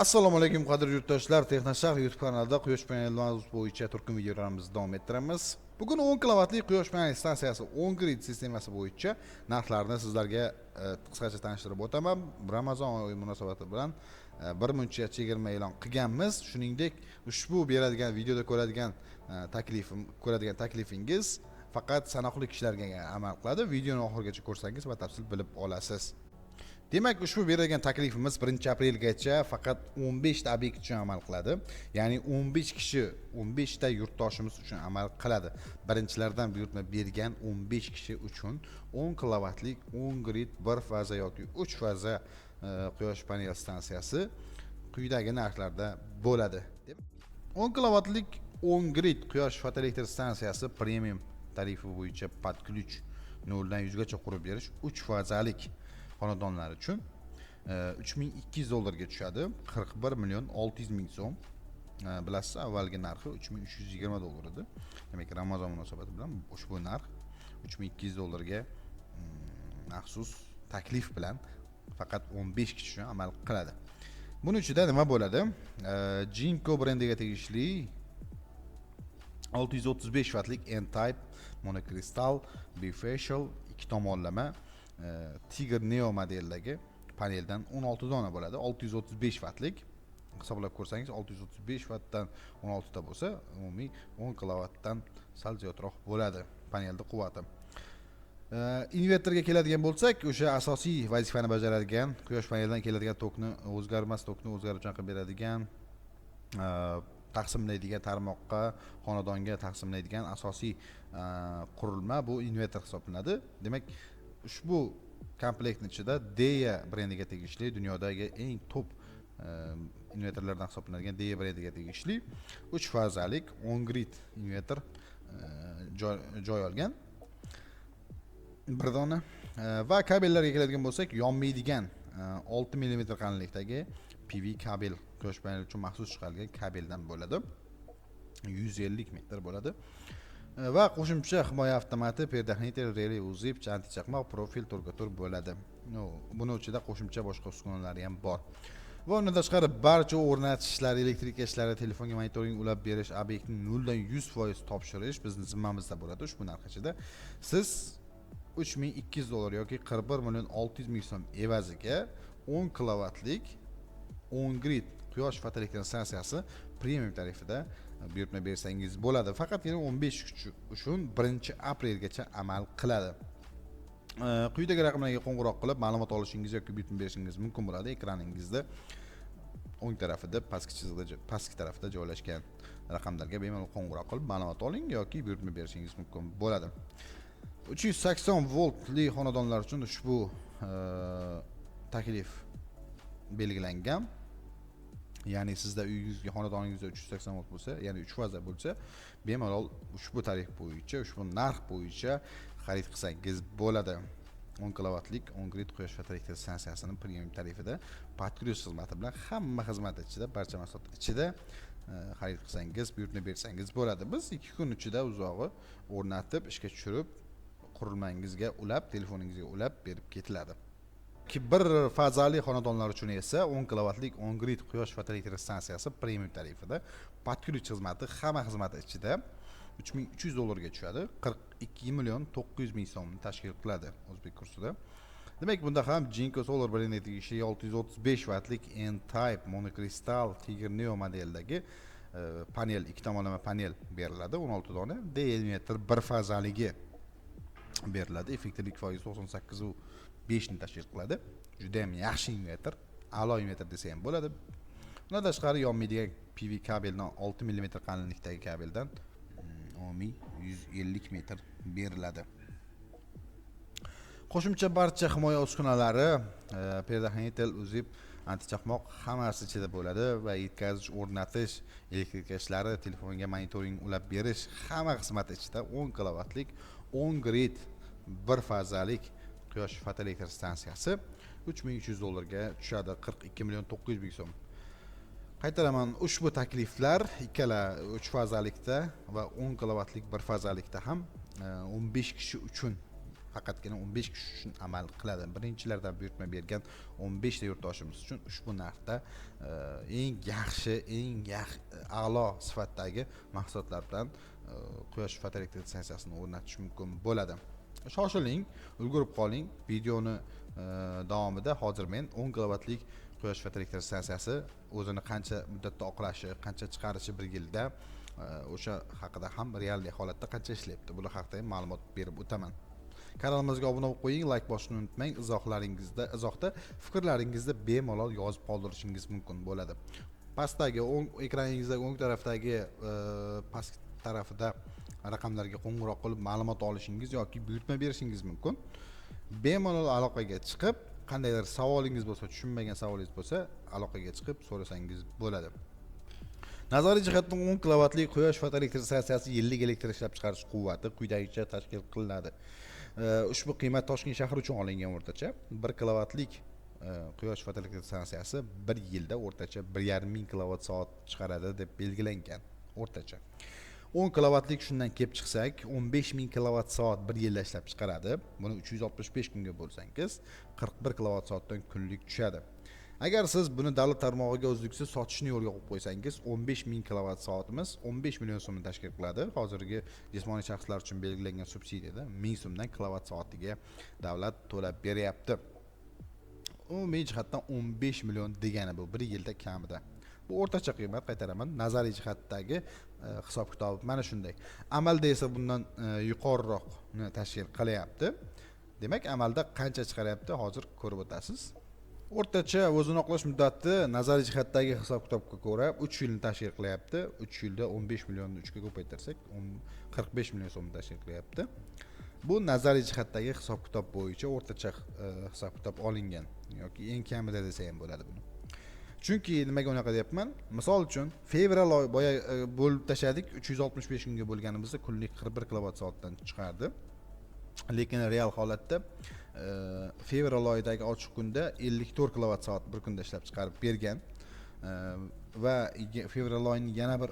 Assalomu alaykum qadrli yurtdoshlar, Texnoshar YouTube kanalida quyosh paneli mavzusi bo'yicha turkum videolarimizni davom ettiramiz. Bugun 10 kilovatli quyosh paneli stansiyasi 10 grid sistemasi bo'yicha narxlarni sizlarga qisqacha tanishtirib o'taman. Ramazon oyi munosabati bilan birmuncha chegirma e'lon qilganmiz. Shuningdek, ushbu beradigan videoda ko'radigan taklifingiz faqat sanoqli kishilarga amal qiladi. Videoni oxirigacha ko'rsangiz batafsil bilib olasiz. Demak, ushbu berilgan taklifimiz 1-aprelgacha faqat 15 ta obyekt uchun amal qiladi. Ya'ni 15 kishi, 15 ta yurtdoshimiz uchun amal qiladi. Birinchilardan buyurtma bergan 15 kishi uchun 10 kilovatlik 10 grid 1 faza yoki 3 faza quyosh panel stansiyasi quyidagi narxlarda bo'ladi. 10 kilovatlik 10 grid quyosh fotoelektr stansiyasi premium tarifi bo'yicha podключ 0 dan 100 gacha qurib berish 3 fazalik xonadonlar uchun $3200 ga tushadi. 41 million 600 ming so'm. Bilasiz, avvalgi narxi $3320 edi. Demak, Ramazon munosabati bilan ushbu narx $3200 ga maxsus taklif bilan faqat 15 kishi uchun amal qiladi. Buning ichida nima bo'ladi? Jinko brendiga tegishli 635 wattlik N-Type monokristal bifacial 2 tomonlama Tiger Neo modeldagi paneldan 16 dona bo'ladi. 635 wattlik. Hisoblab ko'rsangiz 635 wattdan 16 ta bo'lsa, umumiy 10 kilovatdan sal ziyodroq bo'ladi panelning quvvati. Inverterga keladigan bo'lsak, o'sha asosiy vazifani bajaradigan, quyosh panelidan keladigan tokni o'zgarmas tokni o'zgaruvchan qilib beradigan, taqsimlaydigan tarmoqqa, xonadonga taqsimlaydigan asosiy qurilma bu inverter hisoblanadi. Demak, ushbu komplektning ichida Deya brendiga tegishli, dunyodagi eng top inverterlardan hisoblanadigan Deya brendiga tegishli 3 fazalik 10 grid inverter joy olgan. Bir dona va kabellarga keladigan bo'lsak, yonmaydigan 6 mm qalinlikdagi PV kabel quyosh paneli uchun maxsus chiqarilgan kabeldan bo'ladi. 150 metr bo'ladi. Va qo'shimcha himoya avtomati, perdahnitel, reli, uzib, antichaqmoq, profil turgatur bo'ladi. Buning ichida qo'shimcha boshqa uskunalar ham bor. Va undan tashqari barcha o'rnatishlar, elektrika ishlari, telefonga monitoring ulab berish, obyektni 0 dan 100% topshirish bizning zimmamizda bo'ladi. Ushbu narx ichida siz $3200 yoki 41 million 600 ming so'm evaziga 10 kilovatlik 10 grid quyosh fotoelektr stansiyasi premium tarifida buyurtma bersangiz bo'ladi. Faqatgina 15 kishi uchun 1-aprelgacha amal qiladi. Quyidagi raqamlarga qo'ng'iroq qilib ma'lumot olishingiz yoki buyurtma berishingiz mumkin bo'ladi. Ekraningizda o'ng tarafida, pastki tarafda joylashgan raqamlarga bemalol qo'ng'iroq qilib ma'lumot oling yoki buyurtma berishingiz mumkin bo'ladi. 380 voltli xonadonlar uchun ushbu taklif belgilangan. Ya'ni sizda uyingizga, xonadoningizda 380 volt bo'lsa, ya'ni 3 faza bo'lsa, bemalol ushbu tarif bo'yicha, ushbu narx bo'yicha xarid qilsangiz bo'ladi. 10 kilovatlik 10 grid quyosh fotoelektr stansiyasining premium tarifida podключ xizmati bilan hamma xizmat ichida, barcha mahsulotlar ichida xarid qilsangiz, buyurtma bersangiz bo'ladi. Biz 2 kun ichida uzog'i o'rnatib, ishga tushirib, qurilmangizga ulab, telefoningizga ulab berib ketiladi. Bir fazali xonadonlar uchun esa 10 kilovatlik 10 grid quyosh fotoelektr stansiyasi premium tarifida podключ xizmati hamma xizmati ichida $3300 ga tushadi. 42 million 900 ming so'mni tashkil qiladi o'zbek kursida. Demak, bunda ham Jinko Solar brendiga tegishli 635 wattlik N-Type monokristal Tiger Neo modeldagi panel, 2 tomonlama panel beriladi, 16 dona. D-inverter 1 fazaligi beriladi. Effektivlik foizi 98.5 ni tashkil qiladi. Juda ham yaxshi inverter, a'lo inverter desa ham bo'ladi. Undan tashqari yonmaydigan PV kabeldan 6 mm qalinlikdagi kabeldan umumiy 150 metr beriladi. Qo'shimcha barcha himoya uskunalari, perdahnitel, uzib, antichaqmoq hammasi ichida bo'ladi va yetkazish, o'rnatish, elektrika ishlari, telefonga monitoring ulab berish hamma xizmati ichida 10 kilovatlik 10 grid 1 fazalik quyosh fotoelektr stansiyasi $3300 ga tushadi. 42 million 900 ming so'm. Qaytaraman, ushbu takliflar ikkala 3 fazalikda va 10 kilovatlik 1 fazalikda ham 15 kishi uchun faqatgina 15 kishi uchun amal qiladi. Birinchilardan buyurtma bergan 15 ta yurtdoshimiz uchun ushbu narxda eng yaxshi, a'lo sifatdagi mahsulotlar bilan quyosh fotoelektr stansiyasini o'rnatish mumkin bo'ladi. Shoshiling, ulgurib qoling. Videoni davomida hozir men 10 kilovatlik quyosh fotoelektr stansiyasi o'zini qancha muddatda oqlashi, qancha chiqarishi bir yilda o'sha haqida ham real holatda qancha ishlayapti, bular haqida ham ma'lumot berib o'taman. Kanalimizga obuna bo'lib qo'ying, like bosishni unutmang. Izohda fikrlaringizni bemalol yozib qoldirishingiz mumkin bo'ladi. Pastdagi ekraningizdagi o'ng tarafdagi past tarafida raqamlarga qo'ng'iroq qilib ma'lumot olishingiz yoki buyurtma berishingiz mumkin. Bemalol aloqaga chiqib, qandaydir savolingiz bo'lsa, tushunmagan savolingiz bo'lsa, aloqaga chiqib so'rasangiz bo'ladi. Nazariy jihatdan 10 kilovatli quyosh fotoelektr stansiyasi yillik elektr ishlab chiqarish quvvati quyidagicha tashkil qilinadi. Ushbu qiymat Toshkent shahri uchun olingan o'rtacha 1 kilovatlik quyosh fotoelektr stansiyasi bir yilda o'rtacha 1,5 ming kilovat soat chiqaradi deb belgilangan. O'rtacha 10 kilovatlik shundan kelib chiqsak 15 ming kilovat soat bir yilda ishlab chiqaradi. Buni 365 kunga bo'lsangiz 41 kilovat soatdan kunlik tushadi. Agar siz buni davlat tarmog'iga uzluksiz sotishni yo'lga qo'yib qo'ysangiz 15 ming kilovat soatimiz 15 million so'mni tashkil qiladi. Hozirgi jismoniy shaxslar uchun belgilangan subsidiyada 1000 so'mdan kilovat soatiga davlat to'lab beryapti. Umumiy jihatdan 15 million degani bu bir yilda kamida. Bu o'rtacha qiymat, qaytaraman. Nazariy jihatdagi hisob-kitob mana shunday. Amalda esa bundan yuqoriroqni tashkil qilyapti. Demak, amalda qancha chiqaryapti hozir ko'rib o'tasiz. O'rtacha o'zini oqlash muddati nazariy jihatdagi hisob-kitobga ko'ra 3 yilni tashkil qilyapti. 3 yilda 15 millionni 3 ga ko'paytirsak 45 million so'mni tashkil qilyapti. Bu nazariy jihatdagi hisob-kitob bo'yicha o'rtacha hisob-kitob olingan yoki eng kamida desa ham bo'ladi buni. Chunki nimaga unaqa deyapman? Misol uchun fevral oy boya bo'lib tashadik, 365 kunga bo'lganimizda kunlik 41 kilovat soatdan chiqardi. Lekin real holatda fevral oyidagi ochiq kunda 54 kilovat soat bir kunda ishlab chiqarib bergan va fevral oyining yana bir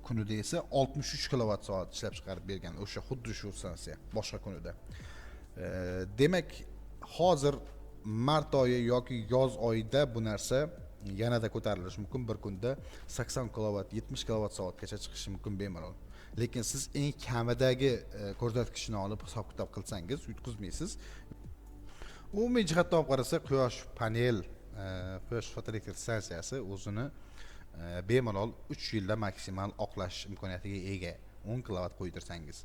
kunida esa 63 kilovat soat ishlab chiqarib bergan. O'sha xuddi shu stansiya boshqa kunida. Demak, hozir mart oyi yoki yoz oyida bu narsa yanada ko'tarilishi mumkin. Bir kunda 80 kilovat, 70 kilovat soatgacha chiqishi mumkin bemalol. Lekin siz eng kamidagi ko'rsatkichni olib hisob-kitob qilsangiz yutqizmaysiz. Umumiy jihatdan olib qarasak, quyosh fotoelektr stansiyasi o'zini bemalol 3 yilda maksimal oqlash imkoniyatiga ega. 10 kilovat qo'ydirsangiz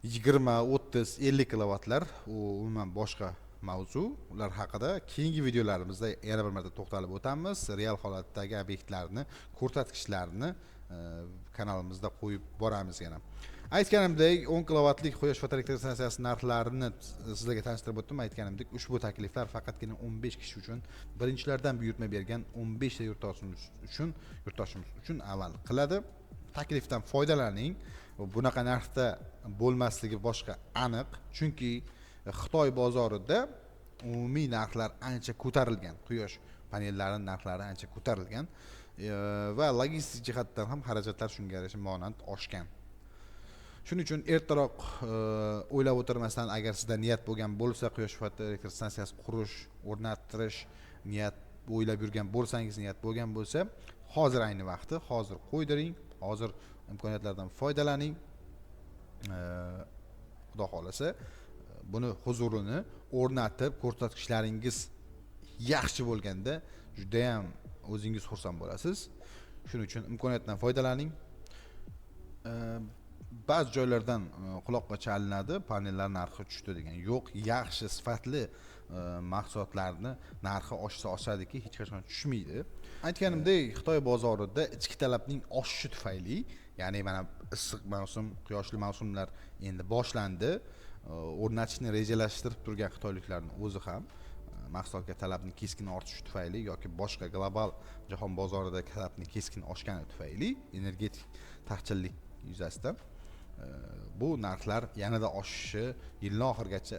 20, 30, 50 kilovatlar u umuman boshqa mavzu. Ular haqida keyingi videolarimizda yana bir marta to'xtalib o'tamiz. Real holatdagi obyektlarni, ko'rsatkichlarni kanalimizda qo'yib boramiz yana. Aytganimdek, 10 kilovatlik quyosh fotoelektr stansiyasi narxlarini sizlarga tanishtirib o'tdim. Aytganimdek, ushbu takliflar faqatgina 15 kishi uchun, birinchilardan buyurtma bergan 15 ta yurtdoshimiz uchun amal qiladi. Taklifdan foydalaning. Bunaqa narxda bo'lmasligi boshqa aniq, chunki Xitoy bozorida umumiy narxlar ancha ko'tarilgan. Quyosh panellarining narxlari ancha ko'tarilgan va logistik jihatdan ham xarajatlar shunga yarasha monand oshgan. Shuning uchun ertaroq o'ylab o'tirmasdan, agar sizda niyat bo'lgan bo'lsa, quyosh fotoelektr stansiyasi qurish, o'rnatish niyat o'ylab yurgan bo'lsangiz, niyat bo'lgan bo'lsa, hozir ayni vaqti, hozir qo'ydiring, hozir imkoniyatlardan foydalaning. Xudo xolasa, buni huzurini o'rnatib, ko'rsatkichlaringiz yaxshi bo'lganda juda ham o'zingiz xursand bo'lasiz. Shuning uchun imkoniyatdan foydalaning. Ba'zi joylardan quloqqa chalinadi, panellar narxi tushdi degan. Yo'q, yaxshi, sifatli mahsulotlarni narxi oshsa oshadiki, hech qachon tushmaydi. Aytganimdek, Xitoy bozorida ichki talabning oshishi tufayli, ya'ni mana issiq mavsum, quyoshli mavsumlar endi boshlandi. O'rnatishni rejalashtirib turgan xitoyliklarning o'zi ham mahsulotga talabning keskin ortishi tufayli yoki boshqa global jahon bozorida talabning keskin oshgani tufayli energetik taqchillik yuzasidan bu narxlar yanada oshishi, yilning oxirigacha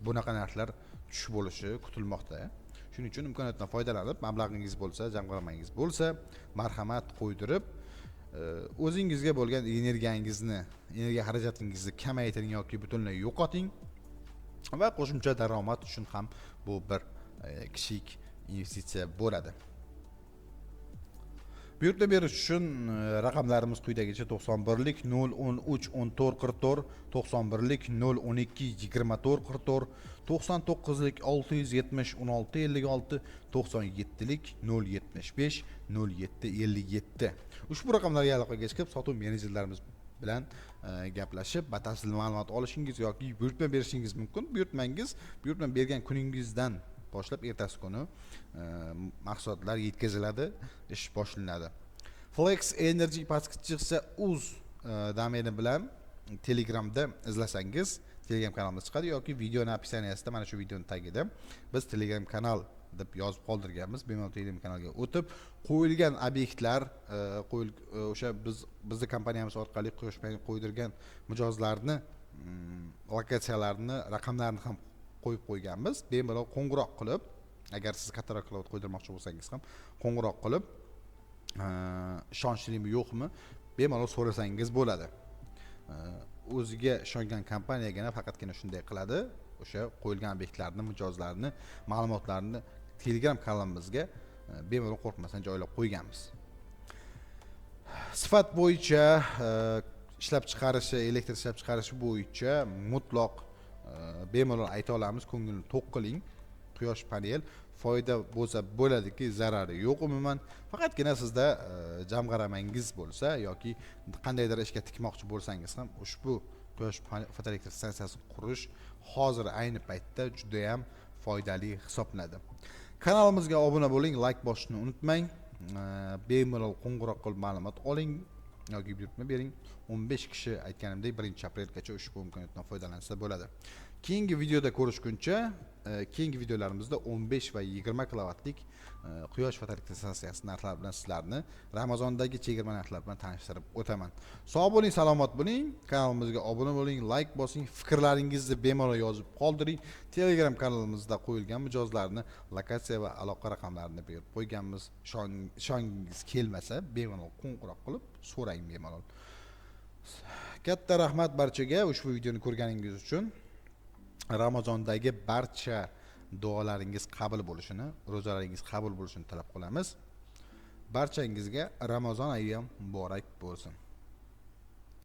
bunaqa narxlar tushib bo'lishi kutilmoqda. Shuning uchun imkoniyatdan foydalanib, mablag'ingiz bo'lsa, jamg'armangiz bo'lsa, marhamat qo'ydirib o'zingizga bo'lgan energiya xarajatingizni kamaytiring yoki butunlay yo'qoting va qo'shimcha daromad uchun ham bu bir kichik investitsiya bo'ladi. Buyurtma berish uchun raqamlarimiz quyidagicha: 91lik 013 14 44, 91lik 012 24 44, 99lik 670 16 56, 97lik 075 07 57. Ushbu raqamlarga aloqaga chiqib, sotuv menejerlarimiz bilan gaplashib, batafsil ma'lumot olishingiz yoki buyurtma berishingiz mumkin. Buyurtma bergan kuningizdan boshlab ertasi kuni mahsulotlar yetkaziladi, ish boshlanadi. Flex Energy pastkicha uz domeni bilan Telegramda izlasangiz Telegram kanalimiz chiqadi yoki videoni описаниесida mana shu videoning tagida biz Telegram kanal deb yozib qoldirganmiz. Bemalol Telegram kanalga o'tib, qo'yilgan obyektlar, o'sha bizning kompaniyamiz orqali qo'ydirgan mijozlarni, lokatsiyalarni, raqamlarini ham qo'yib qo'yganmiz. Bemalol qo'ng'iroq qilib, agar siz kattaroq cloud qo'ydirmoqchi bo'lsangiz ham qo'ng'iroq qilib, ishonchlimi yo'qmi, bemalol so'rasangiz bo'ladi. O'ziga ishongan kompaniyagina faqatgina shunday qiladi. O'sha qo'yilgan obyektlarni, mijozlarni, ma'lumotlarni Telegram kanalimizga bemalol qo'rqmasdan joylab qo'yganmiz. Sifat bo'yicha ishlab chiqarishi, elektr ishlab chiqarishi bo'yicha mutlaq bemalol ayta olamiz, ko'ngilni to'q qiling. Quyosh panel foyda bo'lsa bo'ladiki, zarari yo'q umuman. Faqatgina sizda jamg'aramangiz bo'lsa yoki qandaydir ishga tikmoqchi bo'lsangiz ham ushbu quyosh fotoelektr stansiyasini qurish hozir ayni paytda juda ham foydali hisoblanadi. Kanalimizga obuna bo'ling, like bosishni unutmang. Bemalol qo'ng'iroq qilib ma'lumot oling yoki buyurtma bering. 15 kishi aytganimdek 1-aprelgacha ushbu imkoniyatdan foydalansa bo'ladi. Keyingi videoda ko'rishguncha, keyingi videolarimizda 15 va 20 kilovatlik quyosh fotoelektr stansiyasi narxlari bilan sizlarni Ramazondagi chegirma narxlar bilan tanishtirib o'taman. Sog' bo'ling, salomat bo'ling, kanalimizga obuna bo'ling, like bosing, fikrlaringizni bemalol yozib qoldiring. Telegram kanalimizda qo'yilgan mijozlarni, lokatsiya va aloqa raqamlarini berib qo'yganmiz. Ishongingiz kelmasa, bemalol qo'ng'iroq qilib so'rang bemalol. Katta rahmat barchaga ushbu videoni ko'rganingiz uchun. Ramazondagi barcha duolaringiz qabul bo'lishini, ro'zalaringiz qabul bo'lishini tilab qolamiz. Barchangizga Ramazon oyi muborak bo'lsin.